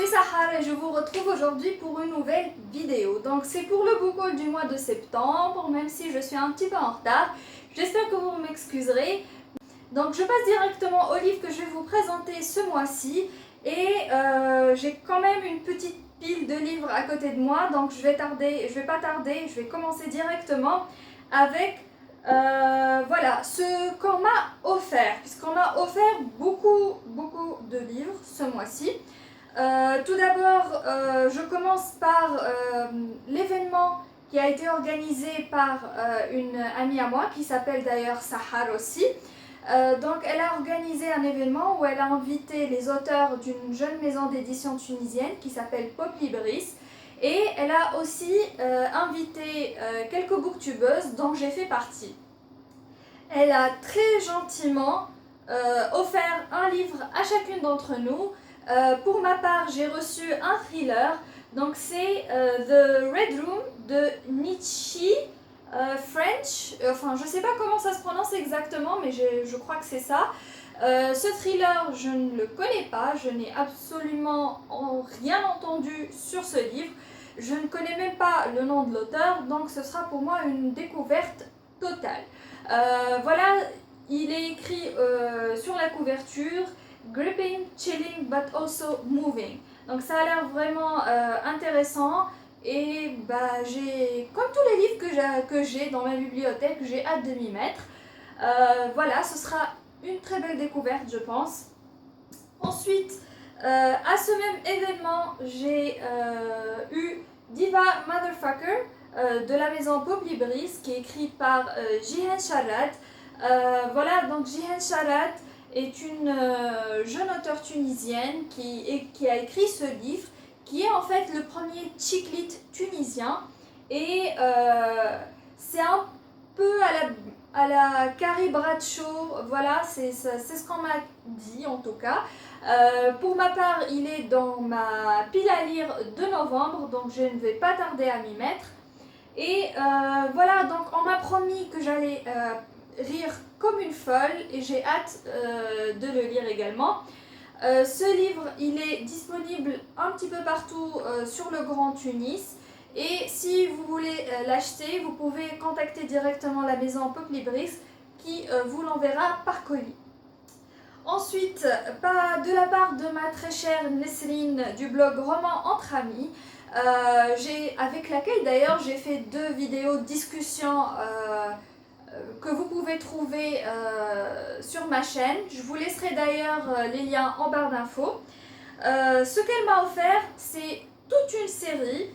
c'est Sahar et je vous retrouve aujourd'hui pour une nouvelle vidéo. Donc c'est pour le book haul du mois de septembre, même si je suis un petit peu en retard. J'espère que vous m'excuserez. Donc je passe directement au livre que je vais vous présenter ce mois-ci. Et j'ai quand même une petite pile de livres à côté de moi, donc je vais pas tarder, je vais commencer directement avec voilà, ce qu'on m'a offert, puisqu'on m'a offert beaucoup de livres ce mois-ci. Tout d'abord, je commence par l'événement qui a été organisé par une amie à moi qui s'appelle d'ailleurs Sahar aussi. Donc elle a organisé un événement où elle a invité les auteurs d'une jeune maison d'édition tunisienne qui s'appelle Pop Libris, et elle a aussi invité quelques booktubeuses dont j'ai fait partie. Elle a très gentiment offert un livre à chacune d'entre nous. Pour ma part, j'ai reçu un thriller, donc c'est The Red Room de Nietzsche. French, enfin je sais pas comment ça se prononce exactement, mais je crois que c'est ça. Ce thriller, je ne le connais pas, je n'ai absolument rien entendu sur ce livre, je ne connais même pas le nom de l'auteur, donc ce sera pour moi une découverte totale. Voilà, il est écrit sur la couverture Gripping, Chilling but also Moving, donc ça a l'air vraiment intéressant. Et bah, comme tous les livres que j'ai dans ma bibliothèque, j'ai hâte de m'y mettre. Voilà, ce sera une très belle découverte, je pense. Ensuite, à ce même événement, j'ai eu Diva Motherfucker de la maison Pop Libris, qui est écrit par Jihan Charat. Voilà, donc Jihan Charat est une jeune auteure tunisienne qui a écrit ce livre, qui est en fait le premier chick-lit tunisien, et c'est un peu à la Carrie Bradshaw, voilà, c'est ce qu'on m'a dit en tout cas. Pour ma part, il est dans ma pile à lire de novembre, donc je ne vais pas tarder à m'y mettre. Et voilà, donc on m'a promis que j'allais lire comme une folle, et j'ai hâte de le lire également. Ce livre, il est disponible un petit peu partout sur le Grand Tunis, et si vous voulez l'acheter, vous pouvez contacter directement la maison Pop Libris qui vous l'enverra par colis. Ensuite, de la part de ma très chère Nesrine du blog Roman entre amis, avec laquelle d'ailleurs j'ai fait 2 vidéos discussion que vous pouvez trouver sur ma chaîne. Je vous laisserai d'ailleurs les liens en barre d'infos. Ce qu'elle m'a offert, c'est toute une série,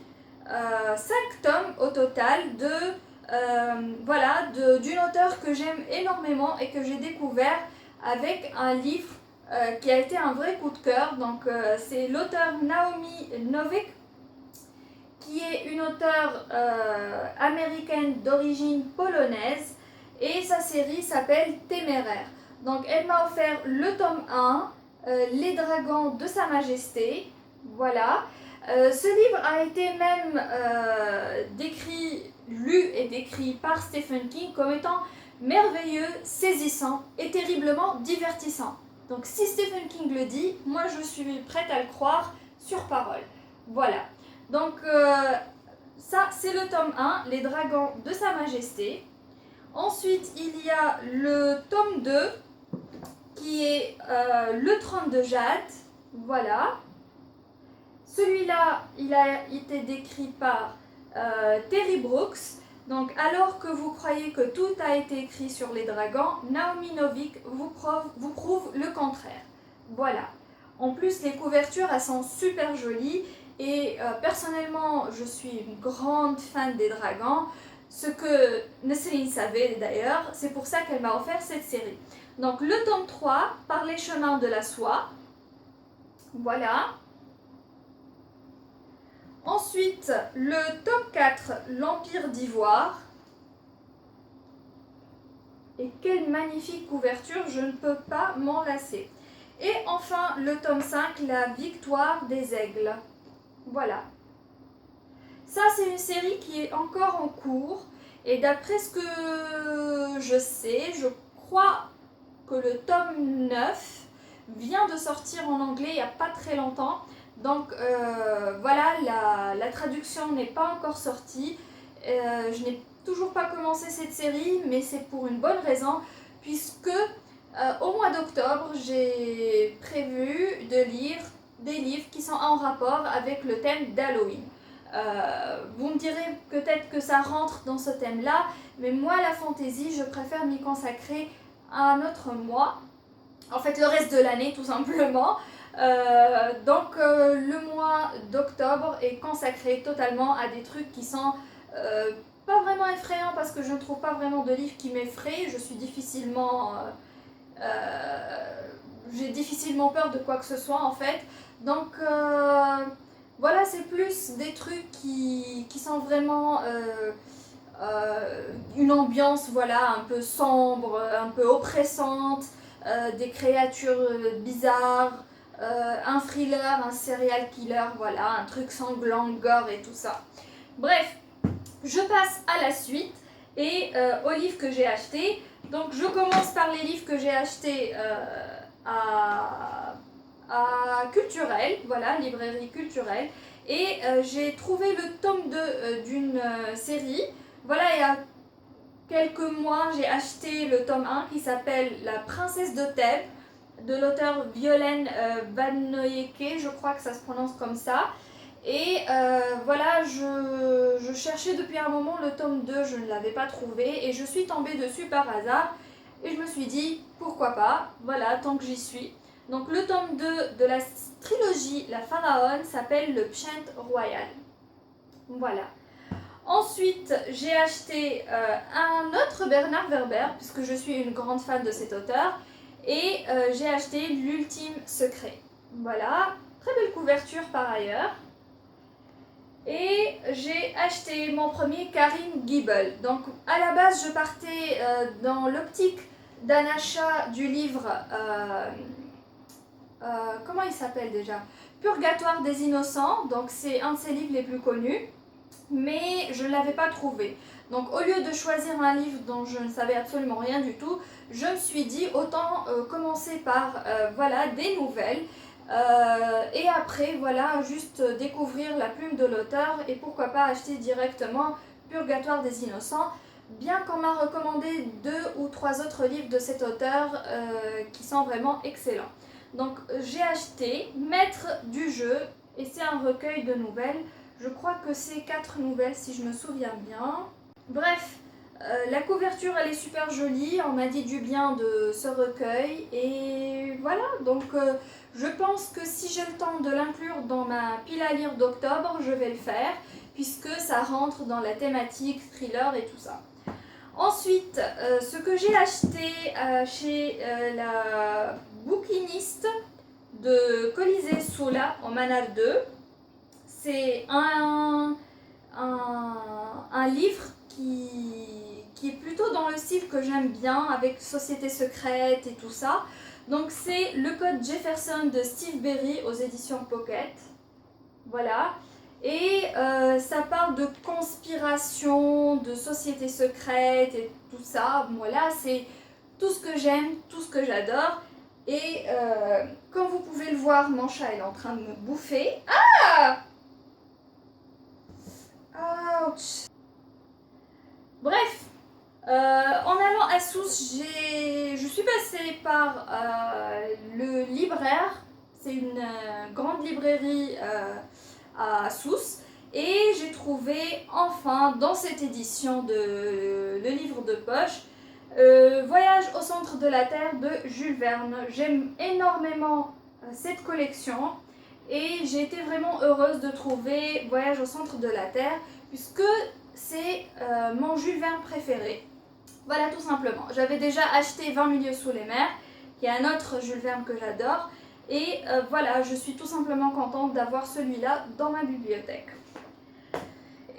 5 tomes au total, d'une auteure que j'aime énormément et que j'ai découvert avec un livre qui a été un vrai coup de cœur. Donc c'est l'auteure Naomi Novik, qui est une auteure américaine d'origine polonaise, et sa série s'appelle Téméraire. Donc elle m'a offert le tome 1, Les Dragons de Sa Majesté, voilà. Ce livre a été même lu et décrit par Stephen King comme étant merveilleux, saisissant et terriblement divertissant. Donc si Stephen King le dit, moi je suis prête à le croire sur parole. Voilà. Donc ça c'est le tome 1, Les Dragons de Sa Majesté. Ensuite il y a le tome 2 qui est Le Trône de Jade. Voilà. Celui-là, il a été décrit par Terry Brooks. Donc, alors que vous croyez que tout a été écrit sur les dragons, Naomi Novik vous prouve le contraire. Voilà. En plus, les couvertures, elles sont super jolies. Et personnellement, je suis une grande fan des dragons. Ce que Nesrine savait d'ailleurs, c'est pour ça qu'elle m'a offert cette série. Donc, le tome 3, Par les chemins de la soie. Voilà. Ensuite, le tome 4, L'Empire d'Ivoire. Et quelle magnifique couverture, je ne peux pas m'en lasser. Et enfin, le tome 5, La Victoire des Aigles. Voilà. Ça, c'est une série qui est encore en cours. Et d'après ce que je sais, je crois que le tome 9 vient de sortir en anglais il n'y a pas très longtemps. Donc voilà, la traduction n'est pas encore sortie. Je n'ai toujours pas commencé cette série, mais c'est pour une bonne raison, puisque au mois d'octobre, j'ai prévu de lire des livres qui sont en rapport avec le thème d'Halloween. Vous me direz peut-être que ça rentre dans ce thème-là, mais moi, la fantaisie, je préfère m'y consacrer à un autre mois. En fait, le reste de l'année, tout simplement. Donc, le mois d'octobre est consacré totalement à des trucs qui sont pas vraiment effrayants, parce que je ne trouve pas vraiment de livres qui m'effraient. Je suis difficilement... j'ai difficilement peur de quoi que ce soit, en fait. Donc... voilà, c'est plus des trucs qui sont vraiment une ambiance, voilà, un peu sombre, un peu oppressante, des créatures bizarres, un thriller, un serial killer, voilà, un truc sanglant, gore et tout ça. Bref, je passe à la suite et aux livres que j'ai achetés. Donc je commence par les livres que j'ai achetés à Culturel, voilà, librairie Culturelle, et j'ai trouvé le tome 2 d'une série. Voilà, il y a quelques mois, j'ai acheté le tome 1 qui s'appelle La Princesse de Thèbes, de l'auteur Violaine Vanoyeke, je crois que ça se prononce comme ça. Et voilà, je cherchais depuis un moment le tome 2, je ne l'avais pas trouvé, et je suis tombée dessus par hasard, et je me suis dit, pourquoi pas, voilà, tant que j'y suis. Donc le tome 2 de la trilogie La Pharaon s'appelle Le Pschent Royal. Voilà. Ensuite, j'ai acheté un autre Bernard Werber, puisque je suis une grande fan de cet auteur, et j'ai acheté L'Ultime Secret. Voilà, très belle couverture par ailleurs. Et j'ai acheté mon premier Karim Giebel. Donc à la base, je partais dans l'optique d'un achat du livre... comment il s'appelle déjà? Purgatoire des Innocents, donc c'est un de ses livres les plus connus, mais je ne l'avais pas trouvé. Donc au lieu de choisir un livre dont je ne savais absolument rien du tout, je me suis dit autant commencer par voilà, des nouvelles, et après voilà, juste découvrir la plume de l'auteur, et pourquoi pas acheter directement Purgatoire des Innocents, bien qu'on m'a recommandé 2 ou 3 autres livres de cet auteur qui sont vraiment excellents. Donc j'ai acheté Maître du jeu, et c'est un recueil de nouvelles. Je crois que c'est 4 nouvelles si je me souviens bien. Bref, la couverture elle est super jolie, on m'a dit du bien de ce recueil, et voilà, donc je pense que si j'ai le temps de l'inclure dans ma pile à lire d'octobre, je vais le faire, puisque ça rentre dans la thématique thriller et tout ça. Ensuite, ce que j'ai acheté chez la bouquiniste de Colisée Soula en Manar 2, c'est un livre qui est plutôt dans le style que j'aime bien, avec Société secrète et tout ça. Donc c'est Le Code Jefferson de Steve Berry aux éditions Pocket. Voilà. Et ça parle de conspiration, de société secrète et tout ça. Voilà, c'est tout ce que j'aime, tout ce que j'adore. Et comme vous pouvez le voir, mon chat est en train de me bouffer. Ah! Ouch! Bref, en allant à Sousse, je suis passée par le libraire. C'est une grande librairie à Sousse, et j'ai trouvé enfin dans cette édition de le livre de poche Voyage au centre de la Terre de Jules Verne. J'aime énormément cette collection, et j'ai été vraiment heureuse de trouver Voyage au centre de la Terre, puisque c'est mon Jules Verne préféré. Voilà, tout simplement. J'avais déjà acheté 20 milieux sous les mers, qui est un autre Jules Verne que j'adore. Et voilà, je suis tout simplement contente d'avoir celui-là dans ma bibliothèque.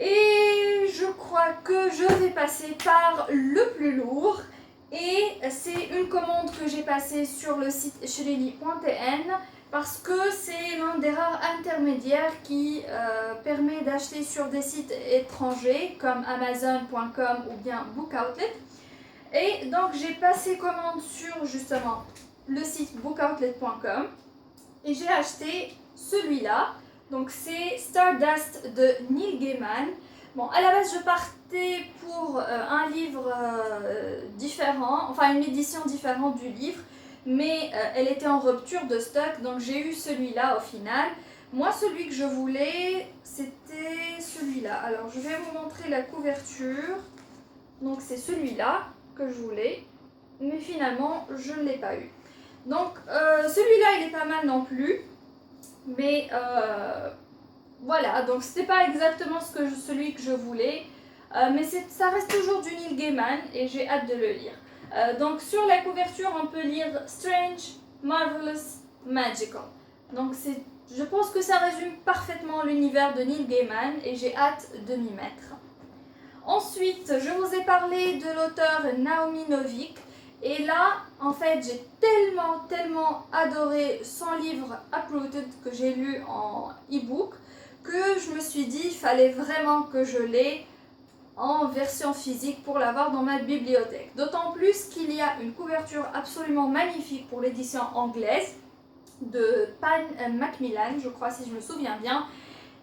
Et je crois que je vais passer par le plus lourd. Et c'est une commande que j'ai passée sur le site shirley.tn, parce que c'est l'un des rares intermédiaires qui permet d'acheter sur des sites étrangers comme Amazon.com ou bien BookOutlet. Et donc j'ai passé commande sur justement le site BookOutlet.com, et j'ai acheté celui-là. Donc c'est Stardust de Neil Gaiman. Bon, à la base je partais pour un livre différent, enfin une édition différente du livre, mais elle était en rupture de stock, donc j'ai eu celui-là au final. Moi, celui que je voulais, c'était celui-là. Alors, je vais vous montrer la couverture. Donc, c'est celui-là que je voulais, mais finalement, je ne l'ai pas eu. Donc, celui-là, il est pas mal non plus, mais voilà. Donc, c'était pas exactement celui que je voulais, mais ça reste toujours du Neil Gaiman et j'ai hâte de le lire. Donc, sur la couverture, on peut lire Strange, Marvelous, Magical. Donc, je pense que ça résume parfaitement l'univers de Neil Gaiman et j'ai hâte de m'y mettre. Ensuite, je vous ai parlé de l'auteur Naomi Novik. Et là, en fait, j'ai tellement adoré son livre Uprooted que j'ai lu en e-book que je me suis dit il fallait vraiment que je l'ai en version physique pour l'avoir dans ma bibliothèque. D'autant plus qu'il y a une couverture absolument magnifique pour l'édition anglaise de Pan Macmillan, je crois si je me souviens bien,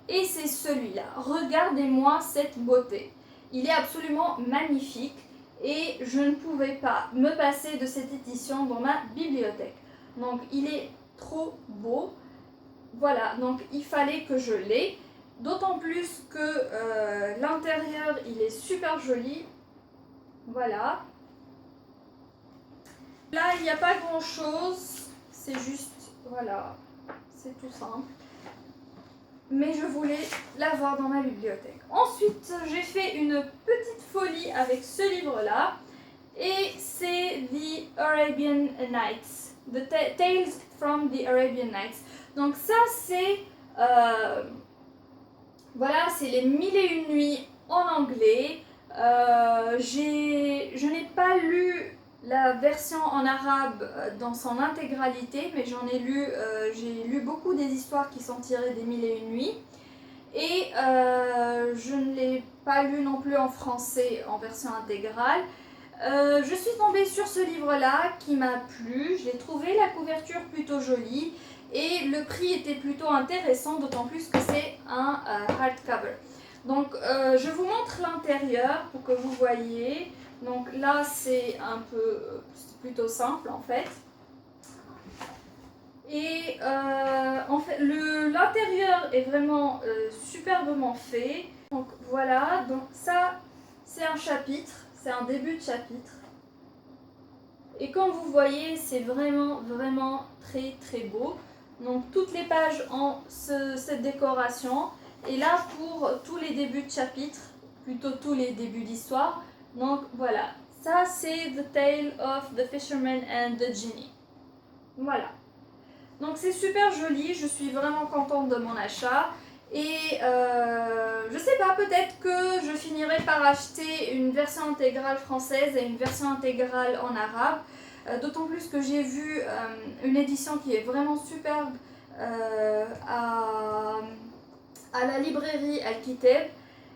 et c'est celui-là. Regardez-moi cette beauté. Il est absolument magnifique et je ne pouvais pas me passer de cette édition dans ma bibliothèque. Donc il est trop beau. Voilà, donc il fallait que je l'aie. D'autant plus que l'intérieur il est super joli. Voilà. Là il n'y a pas grand chose. C'est juste, voilà, c'est tout simple. Mais je voulais l'avoir dans ma bibliothèque. Ensuite, j'ai fait une petite folie avec ce livre-là. Et c'est The Arabian Nights. The Tales from the Arabian Nights. Donc ça, c'est... voilà, c'est les 1001 nuits en anglais. Je n'ai pas lu la version en arabe dans son intégralité, mais j'ai lu beaucoup des histoires qui sont tirées des 1001 nuits. Et je ne l'ai pas lu non plus en français en version intégrale. Je suis tombée sur ce livre-là qui m'a plu. J'ai trouvé la couverture plutôt jolie et le prix était plutôt intéressant, d'autant plus que c'est un hardcover. Donc je vous montre l'intérieur pour que vous voyez. Donc là c'est plutôt simple en fait. Et en fait l'intérieur est vraiment superbement fait. Donc voilà, donc ça c'est un chapitre, c'est un début de chapitre. Et comme vous voyez, c'est vraiment très beau. Donc toutes les pages ont cette décoration. Et là pour tous les débuts de chapitre, plutôt tous les débuts d'histoire. Donc voilà, ça c'est The Tale of the Fisherman and the Genie. Voilà. Donc c'est super joli, je suis vraiment contente de mon achat. Et je sais pas, peut-être que je finirai par acheter une version intégrale française et une version intégrale en arabe. D'autant plus que j'ai vu une édition qui est vraiment superbe à la librairie Al-Kitab.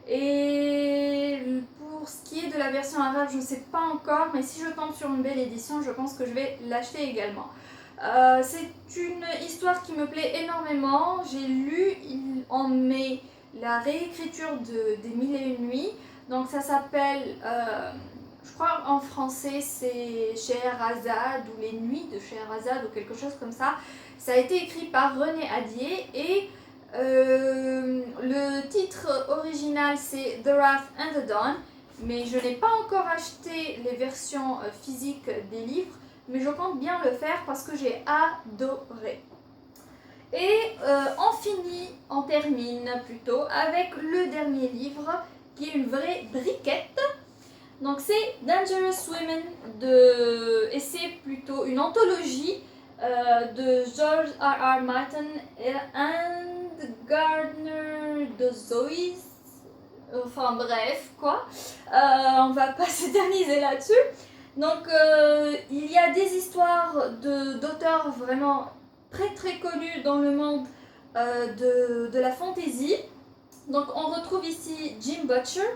Et pour ce qui est de la version arabe, je ne sais pas encore, mais si je tombe sur une belle édition, je pense que je vais l'acheter également. C'est une histoire qui me plaît énormément. J'ai lu en mai la réécriture des 1001 nuits. Donc ça s'appelle, je crois en français c'est Scheherazade ou les nuits de Scheherazade ou quelque chose comme ça. Ça a été écrit par René Adier et le titre original c'est The Wrath and the Dawn. Mais je n'ai pas encore acheté les versions physiques des livres. Mais je compte bien le faire parce que j'ai adoré. Et on termine plutôt avec le dernier livre qui est une vraie briquette. Donc c'est Dangerous Women et c'est plutôt une anthologie de George R.R. Martin et Gardner Dozois. Enfin bref quoi, on va pas s'éterniser là-dessus. Donc il y a des histoires d'auteurs vraiment très connus dans le monde de la fantasy. Donc on retrouve ici Jim Butcher,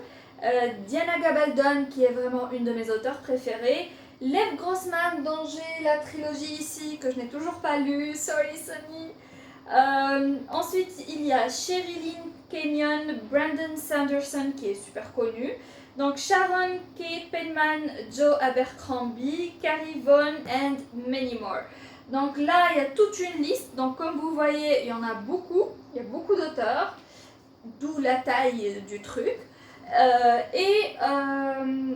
Diana Gabaldon qui est vraiment une de mes auteurs préférées, Lev Grossman dont j'ai la trilogie ici que je n'ai toujours pas lue, sorry Sonny, Ensuite, il y a Sherilyn Kenyon, Brandon Sanderson qui est super connu. Donc Sharon K. Penman, Joe Abercrombie, Carrie Vaughan and many more. Donc là, il y a toute une liste. Donc comme vous voyez, il y en a beaucoup. Il y a beaucoup d'auteurs, d'où la taille du truc.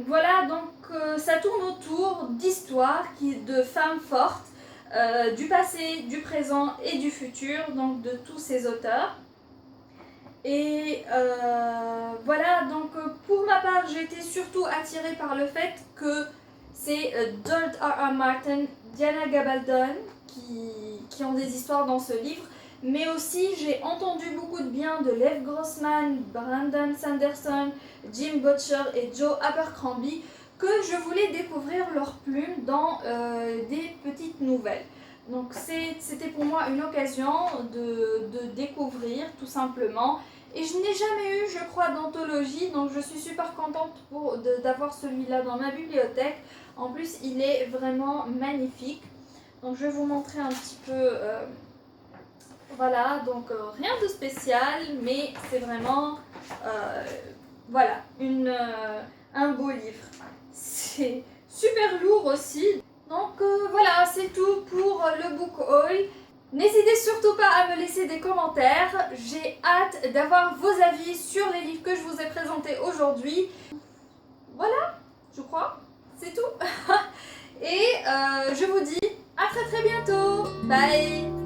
Voilà, donc ça tourne autour d'histoires de femmes fortes, du passé, du présent et du futur, donc de tous ces auteurs. Et voilà, donc pour ma part, j'ai été surtout attirée par le fait que c'est George R.R. Martin, Diana Gabaldon qui ont des histoires dans ce livre. Mais aussi, j'ai entendu beaucoup de bien de Lev Grossman, Brandon Sanderson, Jim Butcher et Joe Abercrombie, que je voulais découvrir leurs plumes dans des petites nouvelles. Donc c'était pour moi une occasion de découvrir tout simplement. Et je n'ai jamais eu, je crois, d'anthologie, donc je suis super contente d'avoir celui-là dans ma bibliothèque. En plus, il est vraiment magnifique. Donc je vais vous montrer un petit peu... Voilà, donc rien de spécial, mais c'est vraiment voilà, un beau livre. C'est super lourd aussi. Donc voilà, c'est tout pour le book haul. N'hésitez surtout pas à me laisser des commentaires. J'ai hâte d'avoir vos avis sur les livres que je vous ai présentés aujourd'hui. Voilà, je crois, c'est tout. Et je vous dis à très bientôt. Bye.